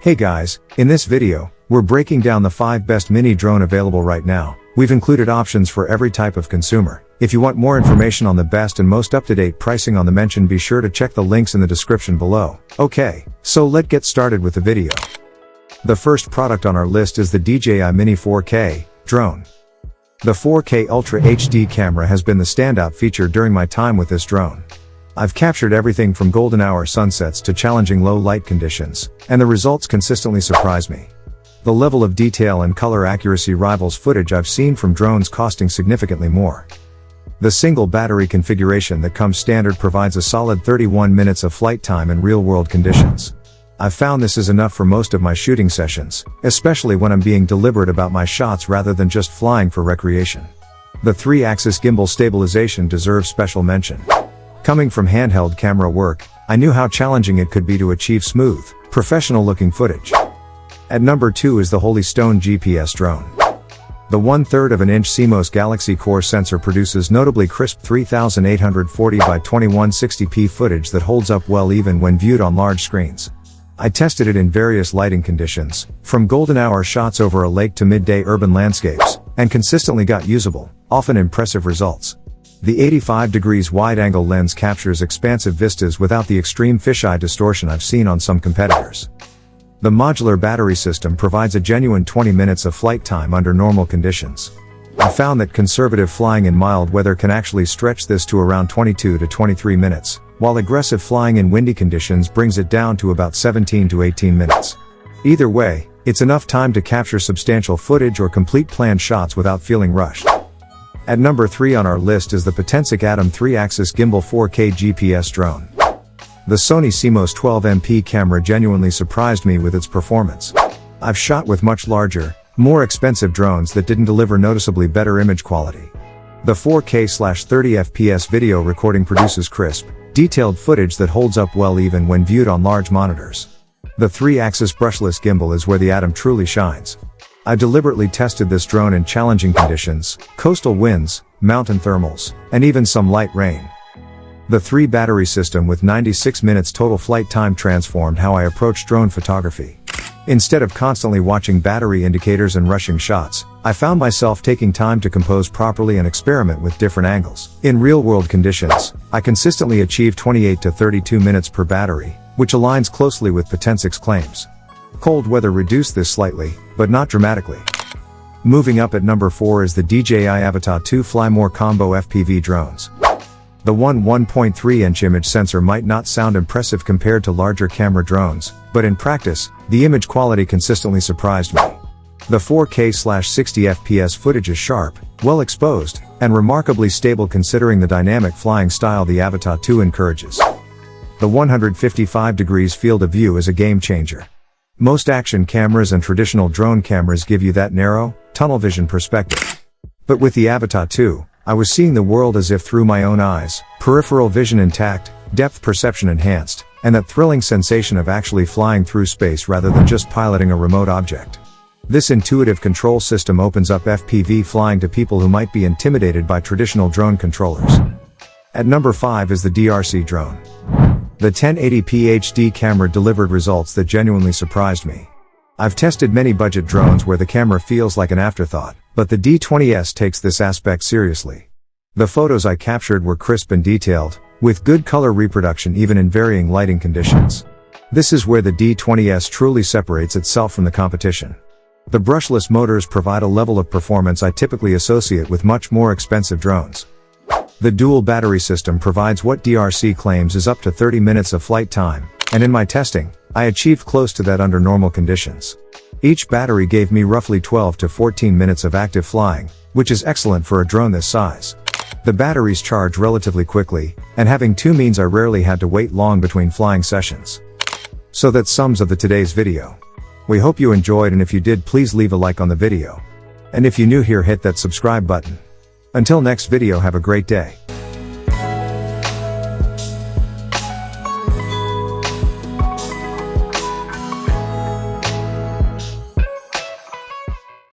Hey guys, in this video, we're breaking down the 5 best mini drone available right now. We've included options for every type of consumer. If you want more information on the best and most up-to-date pricing on the mention, be sure to check the links in the description below. Okay, so let's get started with the video. The first product on our list is the DJI Mini 4K drone. The 4K Ultra HD camera has been the standout feature during my time with this drone. I've captured everything from golden hour sunsets to challenging low light conditions, and the results consistently surprise me. The level of detail and color accuracy rivals footage I've seen from drones costing significantly more. The single battery configuration that comes standard provides a solid 31 minutes of flight time in real-world conditions. I've found this is enough for most of my shooting sessions, especially when I'm being deliberate about my shots rather than just flying for recreation. The 3-axis gimbal stabilization deserves special mention. Coming from handheld camera work, I knew how challenging it could be to achieve smooth, professional-looking footage. At number 2 is the Holy Stone GPS drone. The 1/3 of an inch CMOS Galaxy Core sensor produces notably crisp 3840 by 2160p footage that holds up well even when viewed on large screens. I tested it in various lighting conditions, from golden hour shots over a lake to midday urban landscapes, and consistently got usable, often impressive results. The 85 degrees wide-angle lens captures expansive vistas without the extreme fisheye distortion I've seen on some competitors. The modular battery system provides a genuine 20 minutes of flight time under normal conditions. I found that conservative flying in mild weather can actually stretch this to around 22 to 23 minutes, while aggressive flying in windy conditions brings it down to about 17 to 18 minutes. Either way, it's enough time to capture substantial footage or complete planned shots without feeling rushed. At number 3 on our list is the Potensic Atom 3-axis gimbal 4K GPS drone. The Sony CMOS 12MP camera genuinely surprised me with its performance. I've shot with much larger, more expensive drones that didn't deliver noticeably better image quality. The 4K/30 FPS video recording produces crisp, detailed footage that holds up well even when viewed on large monitors. The 3-axis brushless gimbal is where the Atom truly shines. I deliberately tested this drone in challenging conditions, coastal winds, mountain thermals, and even some light rain. The 3-battery system with 96 minutes total flight time transformed how I approach drone photography. Instead of constantly watching battery indicators and rushing shots, I found myself taking time to compose properly and experiment with different angles. In real-world conditions, I consistently achieve 28 to 32 minutes per battery, which aligns closely with Potensic's claims. Cold weather reduced this slightly, but not dramatically. Moving up at number 4 is the DJI Avata 2 Fly More Combo FPV drones. The 1.3-inch image sensor might not sound impressive compared to larger camera drones, but in practice, the image quality consistently surprised me. The 4K/60 FPS footage is sharp, well exposed, and remarkably stable considering the dynamic flying style the Avata 2 encourages. The 155 degrees field of view is a game changer. Most action cameras and traditional drone cameras give you that narrow, tunnel vision perspective. But with the Avata 2, I was seeing the world as if through my own eyes, peripheral vision intact, depth perception enhanced, and that thrilling sensation of actually flying through space rather than just piloting a remote object. This intuitive control system opens up FPV flying to people who might be intimidated by traditional drone controllers. At number 5 is the DEERC Drone. The 1080p HD camera delivered results that genuinely surprised me. I've tested many budget drones where the camera feels like an afterthought, but the D20S takes this aspect seriously. The photos I captured were crisp and detailed, with good color reproduction even in varying lighting conditions. This is where the D20S truly separates itself from the competition. The brushless motors provide a level of performance I typically associate with much more expensive drones. The dual battery system provides what DEERC claims is up to 30 minutes of flight time, and in my testing, I achieved close to that under normal conditions. Each battery gave me roughly 12 to 14 minutes of active flying, which is excellent for a drone this size. The batteries charge relatively quickly, and having 2 means I rarely had to wait long between flying sessions. So that sums up today's video. We hope you enjoyed, and if you did, please leave a like on the video. And if you're new here, hit that subscribe button. Until next video, have a great day.